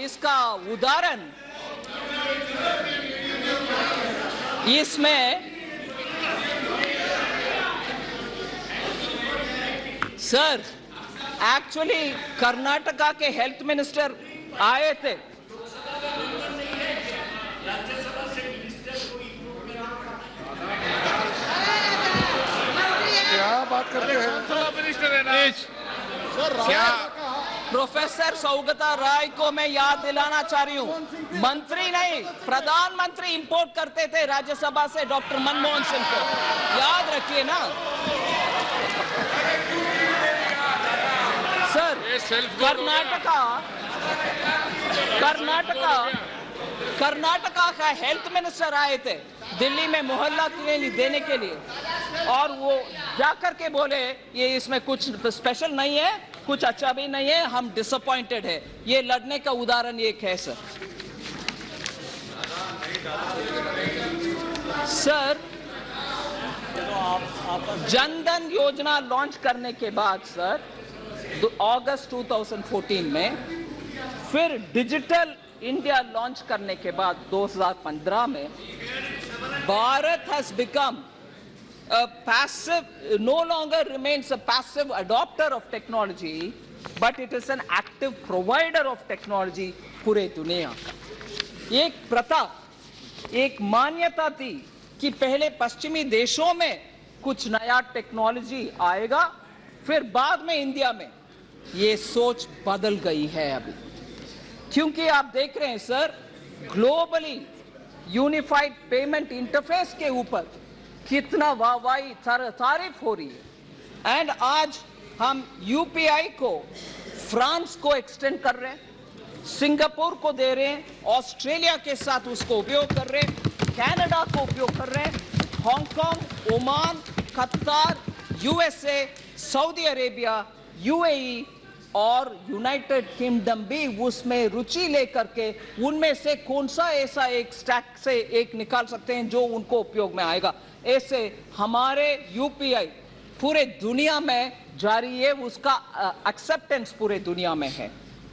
इसका उदाहरण इसमें सर एक्चुअली कर्नाटका के हेल्थ मिनिस्टर आए थे। क्या बात करते हैं? मिनिस्टर है ना क्या प्रोफेसर सौगता राय को मैं याद दिलाना चाह रही हूँ, मंत्री नहीं प्रधानमंत्री इंपोर्ट करते थे राज्यसभा से डॉक्टर मनमोहन सिंह को, याद रखिए ना सर। कर्नाटका का हेल्थ मिनिस्टर आए थे दिल्ली में मोहल्ला क्लिनिक देने के लिए, और वो जाकर के बोले ये इसमें कुछ स्पेशल नहीं है, कुछ अच्छा भी नहीं है, हम डिसअपॉइंटेड है। ये लड़ने का उदाहरण एक है सर। सर जनधन योजना लॉन्च करने के बाद सर अगस्त 2014 में, फिर डिजिटल इंडिया लॉन्च करने के बाद 2015 में, Bharat has become a passive, no longer remains a passive adopter of technology, but it is an active provider of technology पूरे दुनिया। एक प्रथा, एक मान्यता थी कि पहले पश्चिमी देशों में कुछ नया टेक्नोलॉजी आएगा, फिर बाद में इंडिया में। ये सोच बदल गई है अभी, क्योंकि आप देख रहे हैं sir globally unified payment interface के ऊपर कितना वाहवाही तारीफ हो रही है। एंड आज हम यूपीआई को फ्रांस को एक्सटेंड कर रहे हैं, सिंगापुर को दे रहे हैं, ऑस्ट्रेलिया के साथ उसको उपयोग कर रहे हैं, कनाडा को उपयोग कर रहे हैं, हांगकांग, ओमान, कतार, यूएसए, सऊदी अरेबिया, यूएई और यूनाइटेड किंगडम भी उसमें रुचि लेकर के उनमें से कौन सा ऐसा एक स्टैक से एक निकाल सकते हैं जो उनको उपयोग में आएगा। ऐसे हमारे यूपीआई पूरे दुनिया में जारी है, उसका एक्सेप्टेंस पूरे दुनिया में है।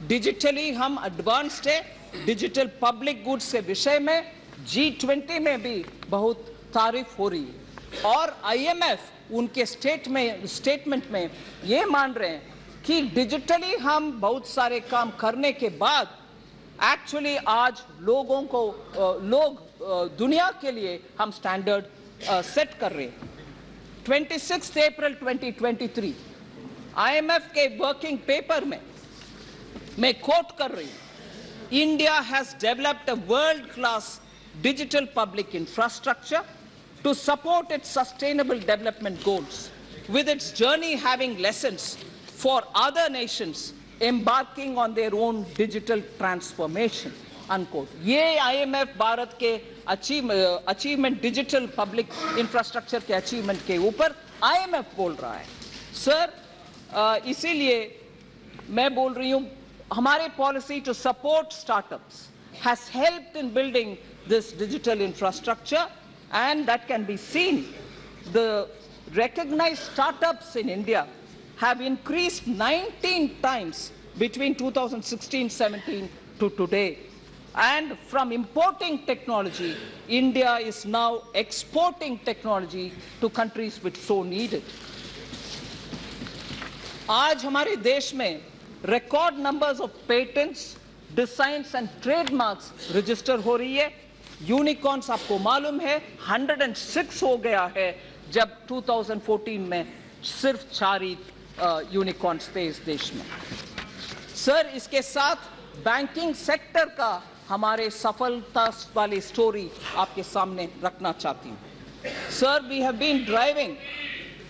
डिजिटली हम एडवांस्ड है। डिजिटल पब्लिक गुड्स के विषय में G20 में भी बहुत तारीफ हो रही है, और IMF उनके स्टेटमेंट में ये मान रहे हैं कि डिजिटली हम बहुत सारे काम करने के बाद एक्चुअली आज लोगों को दुनिया के लिए हम स्टैंडर्ड सेट कर रहे हैं। 26 अप्रैल 2023 IMF के वर्किंग पेपर में मैं कोट कर रही हूं, India has developed a world class digital public infrastructure to support its sustainable development goals, with its journey having lessons for other nations embarking on their own digital transformation, unquote. ये IMF Bharat के achievement digital public infrastructure के achievement के ऊपर IMF बोल रहा है sir. इसीलिए मैं बोल रही हूँ हमारी policy to support startups has helped in building this digital infrastructure, and that can be seen. The recognized startups in India have increased 19 times between 2016-17 to today. And from importing technology, India is now exporting technology to countries which so need it. आज हमारे देश में record numbers of patents, designs and trademarks register हो रही है। Unicorns आपको मालूम है 106 हो गया है, जब 2014 में सिर्फ 4 ही यूनिकॉर्न्स थे इस देश में। सर इसके साथ बैंकिंग सेक्टर का हमारे सफलता वाली स्टोरी आपके सामने रखना चाहती हूँ। Sir we have been driving